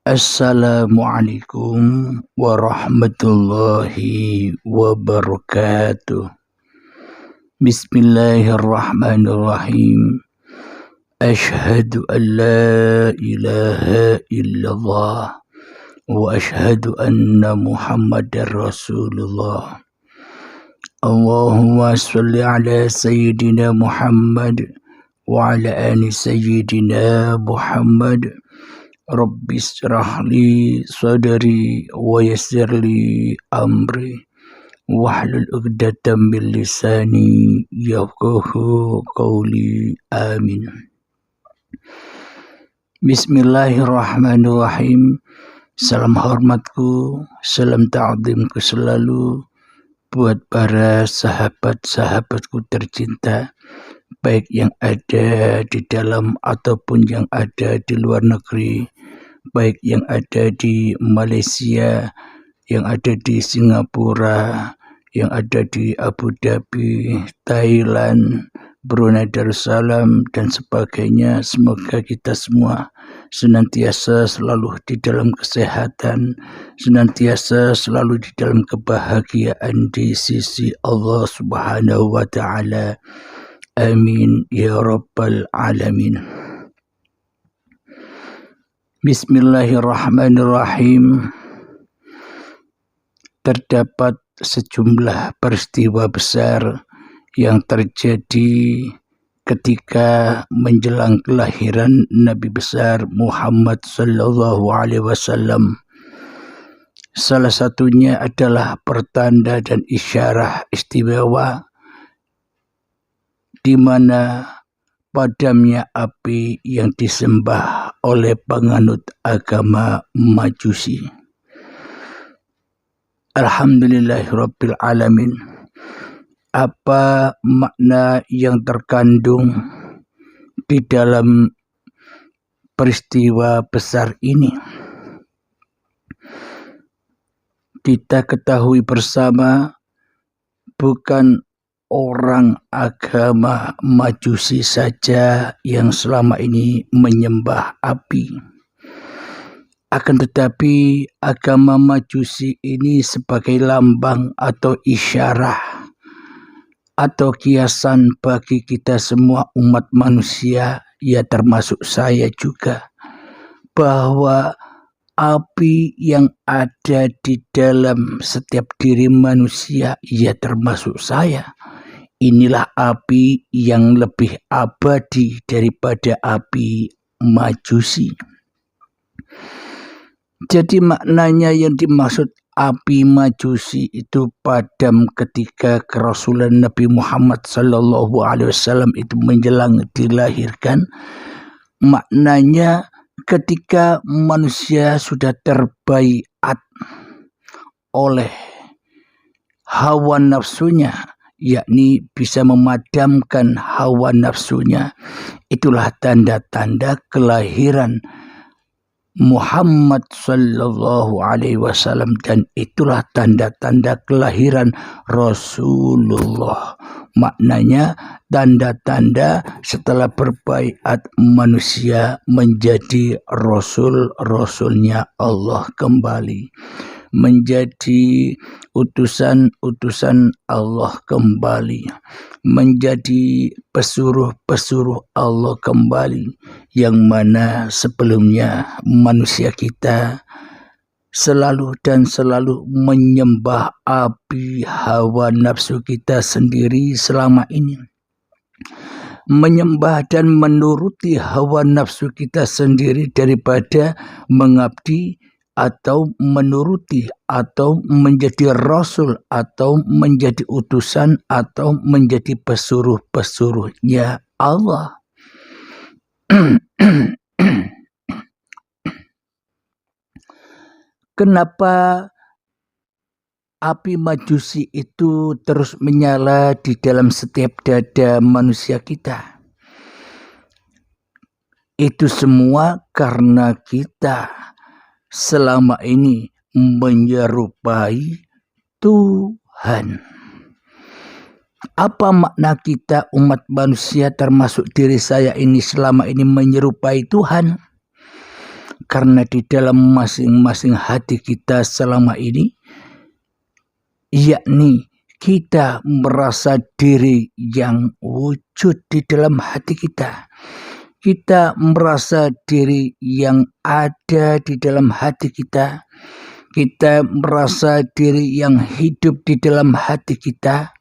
Assalamualaikum warahmatullahi wabarakatuh. Bismillahirrahmanirrahim. Ashhadu an la ilaha illallah wa ashhadu anna Muhammadar Rasulullah. Allahumma salli ala Sayyidina Muhammad wa ala ali Sayyidina Muhammad. Rabbi israh li sadri wa yassir li amri wahlul 'uqdatam min lisani yafqahu qawli. Amin. Bismillahirrahmanirrahim. Salam hormatku, salam ta'zimku selalu buat para sahabat-sahabatku tercinta, baik yang ada di dalam ataupun yang ada di luar negeri, baik yang ada di Malaysia, yang ada di Singapura, yang ada di Abu Dhabi, Thailand, Brunei Darussalam, dan sebagainya. Semoga kita semua senantiasa selalu di dalam kesehatan, senantiasa selalu di dalam kebahagiaan di sisi Allah Subhanahu wa Ta'ala. Amin ya rabbal alamin. Bismillahirrahmanirrahim. Terdapat sejumlah peristiwa besar yang terjadi ketika menjelang kelahiran Nabi besar Muhammad sallallahu alaihi wasallam. Salah satunya adalah pertanda dan isyarah istimewa di mana padamnya api yang disembah oleh penganut agama Majusi. Alhamdulillahirabbil alamin. Apa makna yang terkandung di dalam peristiwa besar ini? Kita ketahui bersama, bukan orang agama Majusi saja yang selama ini menyembah api. Akan tetapi agama Majusi ini sebagai lambang atau isyarah atau kiasan bagi kita semua umat manusia, ya termasuk saya juga, bahwa api yang ada di dalam setiap diri manusia, ya termasuk saya, inilah api yang lebih abadi daripada api Majusi. Jadi maknanya yang dimaksud api Majusi itu padam ketika kerasulan Nabi Muhammad sallallahu alaihi wasallam itu menjelang dilahirkan. Maknanya ketika manusia sudah terbaiat oleh hawa nafsunya, yakni bisa memadamkan hawa nafsunya, itulah tanda-tanda kelahiran Muhammad sallallahu alaihi wasallam, dan itulah tanda-tanda kelahiran Rasulullah. Maknanya tanda-tanda setelah berbaiat manusia menjadi rasul-rasulnya Allah kembali, menjadi utusan-utusan Allah kembali, menjadi pesuruh-pesuruh Allah kembali, yang mana sebelumnya manusia kita selalu dan selalu menyembah api hawa nafsu kita sendiri selama ini. Menyembah dan menuruti hawa nafsu kita sendiri daripada mengabdi atau menuruti atau menjadi rasul atau menjadi utusan atau menjadi pesuruh-pesuruhnya Allah. Kenapa api Majusi itu terus menyala di dalam setiap dada manusia kita? Itu semua karena kita selama ini menyerupai Tuhan. Apa makna kita umat manusia termasuk diri saya ini selama ini menyerupai Tuhan? Karena di dalam masing-masing hati kita selama ini, yakni kita merasa diri yang wujud di dalam hati kita. Kita merasa diri yang ada di dalam hati kita. Kita merasa diri yang hidup di dalam hati kita.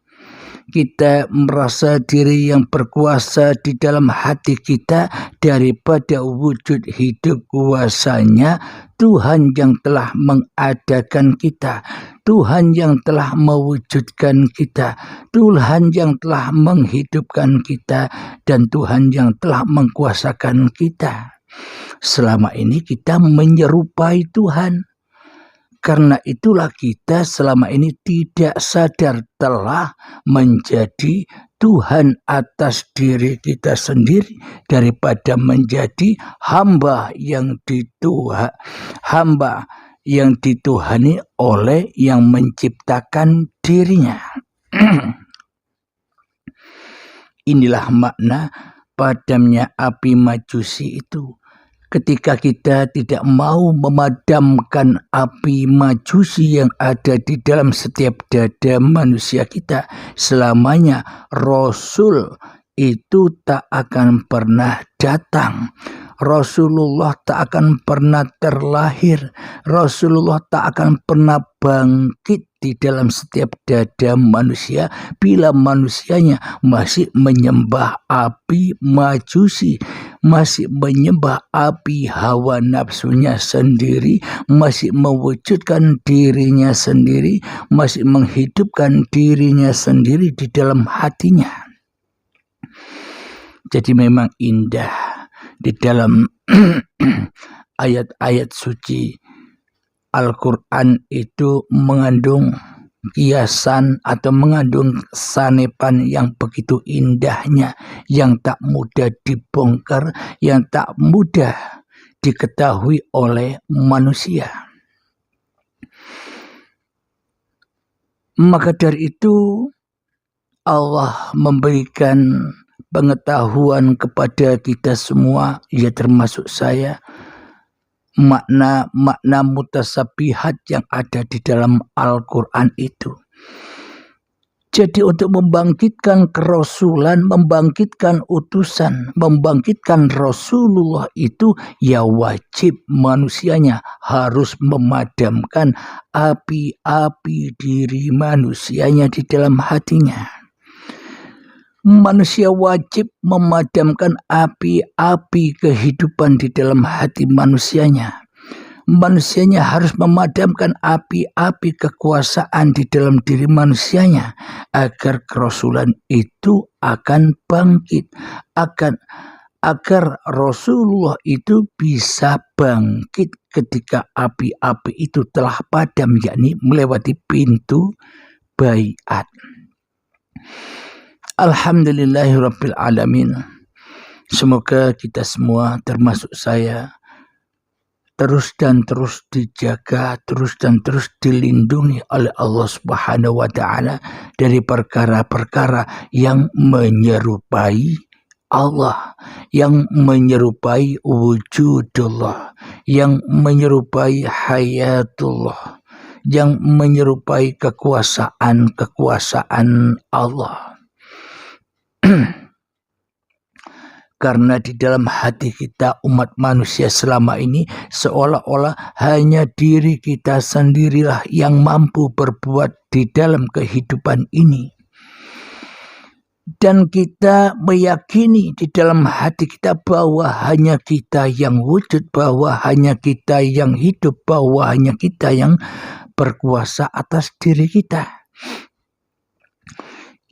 Kita merasa diri yang berkuasa di dalam hati kita daripada wujud hidup kuasanya Tuhan yang telah mengadakan kita, Tuhan yang telah mewujudkan kita, Tuhan yang telah menghidupkan kita, dan Tuhan yang telah mengkuasakan kita. Selama ini kita menyerupai Tuhan. Karena itulah kita selama ini tidak sadar telah menjadi Tuhan atas diri kita sendiri daripada menjadi hamba yang dituhani oleh yang menciptakan dirinya. Inilah makna padamnya api majusi itu. Ketika kita tidak mau memadamkan api majusi yang ada di dalam setiap dada manusia kita, selamanya Rasul itu tak akan pernah datang. Rasulullah tak akan pernah terlahir. Rasulullah tak akan pernah bangkit di dalam setiap dada manusia bila manusianya masih menyembah api majusi, masih menyembah api hawa nafsunya sendiri, masih mewujudkan dirinya sendiri, masih menghidupkan dirinya sendiri di dalam hatinya. Jadi memang indah di dalam ayat-ayat suci Al-Quran itu mengandung kiasan atau mengandung sanepan yang begitu indahnya, yang tak mudah dibongkar, yang tak mudah diketahui oleh manusia. Maka dari itu Allah memberikan pengetahuan kepada kita semua, ya termasuk saya, makna-makna mutasabihat yang ada di dalam Al-Quran itu. Jadi untuk membangkitkan kerasulan, membangkitkan utusan, membangkitkan Rasulullah itu, ya wajib manusianya harus memadamkan api-api diri manusianya di dalam hatinya. Manusia wajib memadamkan api-api kehidupan di dalam hati manusianya. Manusianya harus memadamkan api-api kekuasaan di dalam diri manusianya agar kerasulan itu akan bangkit, agar Rasulullah itu bisa bangkit ketika api-api itu telah padam, yakni melewati pintu baiat. Alhamdulillahirabbil alamin. Semoga kita semua termasuk saya terus dan terus dijaga, terus dan terus dilindungi oleh Allah Subhanahu wa taala dari perkara-perkara yang menyerupai Allah, yang menyerupai wujudullah, yang menyerupai hayatullah, yang menyerupai kekuasaan Allah. Karena di dalam hati kita umat manusia selama ini seolah-olah hanya diri kita sendirilah yang mampu berbuat di dalam kehidupan ini. Dan kita meyakini di dalam hati kita bahwa hanya kita yang wujud, bahwa hanya kita yang hidup, bahwa hanya kita yang berkuasa atas diri kita.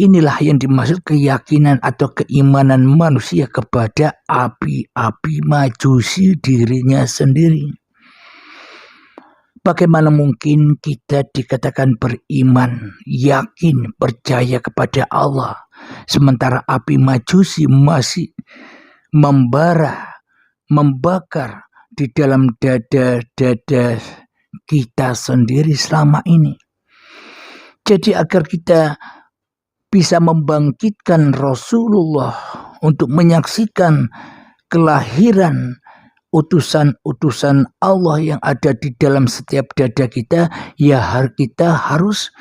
Inilah yang dimaksud keyakinan atau keimanan manusia kepada api-api majusi dirinya sendiri. Bagaimana mungkin kita dikatakan beriman, yakin, percaya kepada Allah, sementara api majusi masih membara, membakar di dalam dada-dada kita sendiri selama ini. Jadi agar kita bisa membangkitkan Rasulullah untuk menyaksikan kelahiran utusan-utusan Allah yang ada di dalam setiap dada kita, ya kita harus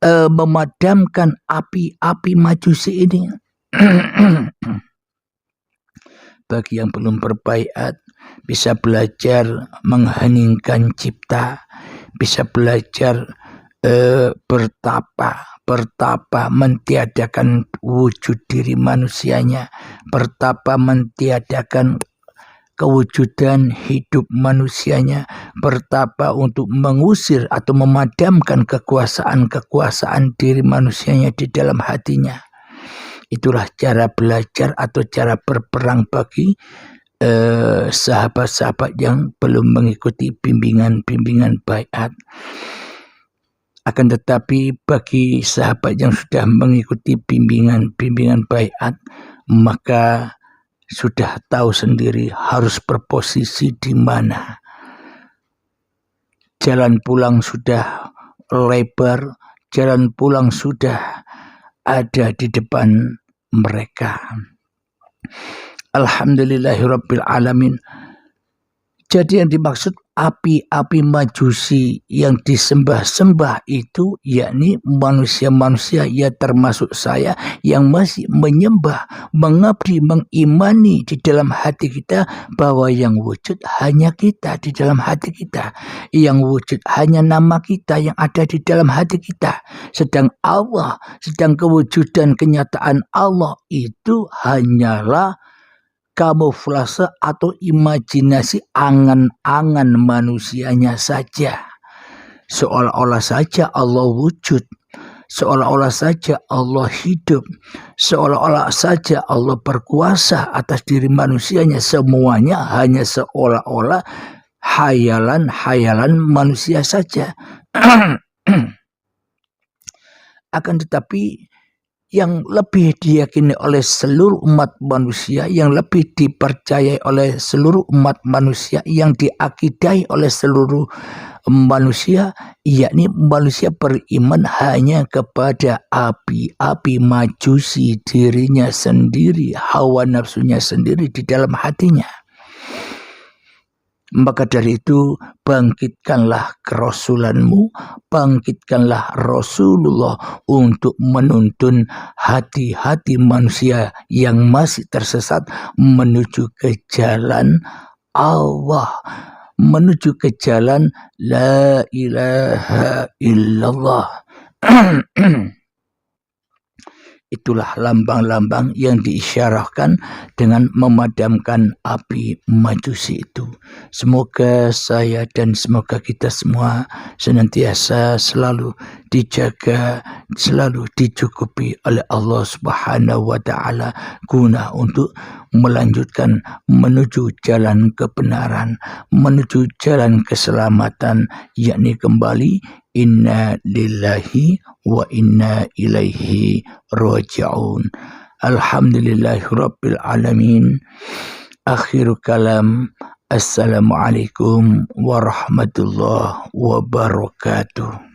memadamkan api-api majusi ini. Bagi yang belum berbaiat, bisa belajar mengheningkan cipta, bisa belajar bertapa mentiadakan wujud diri manusianya, bertapa mentiadakan kewujudan hidup manusianya, bertapa untuk mengusir atau memadamkan kekuasaan diri manusianya di dalam hatinya. Itulah cara belajar atau cara berperang bagi sahabat-sahabat yang belum mengikuti bimbingan baiat. Akan tetapi bagi sahabat yang sudah mengikuti bimbingan baiat, maka sudah tahu sendiri harus berposisi di mana. Jalan pulang sudah lebar, jalan pulang sudah ada di depan mereka. Alhamdulillahirabbil alamin. Jadi yang dimaksud api-api majusi yang disembah-sembah itu yakni manusia-manusia, ya termasuk saya, yang masih menyembah, mengabdi, mengimani di dalam hati kita bahwa yang wujud hanya kita di dalam hati kita, yang wujud hanya nama kita yang ada di dalam hati kita, sedang Allah, sedang kewujudan kenyataan Allah itu hanyalah kamuflase atau imajinasi angan-angan manusianya saja. Seolah-olah saja Allah wujud, seolah-olah saja Allah hidup, seolah-olah saja Allah berkuasa atas diri manusianya. Semuanya hanya seolah-olah hayalan manusia saja. Akan tetapi yang lebih diyakini oleh seluruh umat manusia, yang lebih dipercayai oleh seluruh umat manusia, yang diakidai oleh seluruh manusia, yakni manusia beriman hanya kepada api-api majusi dirinya sendiri, hawa nafsunya sendiri di dalam hatinya. Maka dari itu bangkitkanlah kerasulanmu, bangkitkanlah Rasulullah untuk menuntun hati-hati manusia yang masih tersesat menuju ke jalan Allah, menuju ke jalan la ilaha illallah. Itulah lambang-lambang yang diisyarahkan dengan memadamkan api majusi itu. Semoga saya dan semoga kita semua senantiasa selalu dijaga, selalu dicukupi oleh Allah Subhanahu wa Ta'ala guna untuk melanjutkan menuju jalan kebenaran, menuju jalan keselamatan, yakni kembali inna lillahi wa inna ilaihi raji'un. Alhamdulillahirabbil alamin. Akhiru kalam. Assalamualaikum warahmatullahi wabarakatuh.